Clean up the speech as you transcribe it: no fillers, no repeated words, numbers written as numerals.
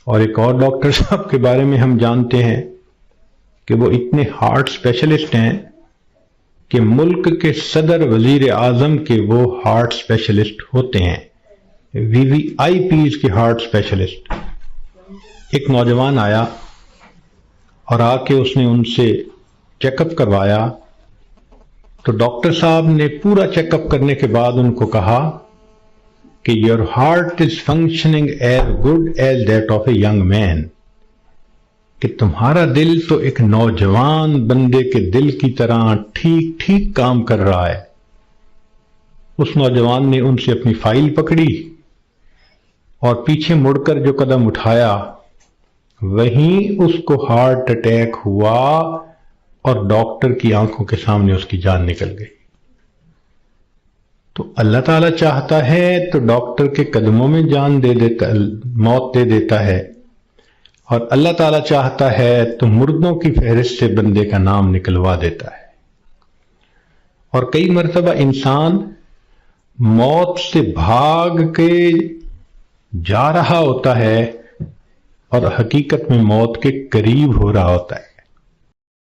اور ایک اور ڈاکٹر صاحب کے بارے میں ہم جانتے ہیں کہ وہ اتنے ہارٹ اسپیشلسٹ ہیں کہ ملک کے صدر وزیر اعظم کے وہ ہارٹ اسپیشلسٹ ہوتے ہیں، وی وی آئی پیز کے ہارٹ اسپیشلسٹ۔ ایک نوجوان آیا اور آ کے اس نے ان سے چیک اپ کروایا، تو ڈاکٹر صاحب نے پورا چیک اپ کرنے کے بعد ان کو کہا کہ your heart is functioning as good as that of a young man, کہ تمہارا دل تو ایک نوجوان بندے کے دل کی طرح ٹھیک ٹھیک کام کر رہا ہے۔ اس نوجوان نے ان سے اپنی فائل پکڑی اور پیچھے مڑ کر جو قدم اٹھایا وہیں اس کو ہارٹ اٹیک ہوا اور ڈاکٹر کی آنکھوں کے سامنے اس کی جان نکل گئی۔ تو اللہ تعالیٰ چاہتا ہے تو ڈاکٹر کے قدموں میں جان دے دیتا، موت دے دیتا ہے، اور اللہ تعالیٰ چاہتا ہے تو مردوں کی فہرست سے بندے کا نام نکلوا دیتا ہے۔ اور کئی مرتبہ انسان موت سے بھاگ کے جا رہا ہوتا ہے اور حقیقت میں موت کے قریب ہو رہا ہوتا ہے۔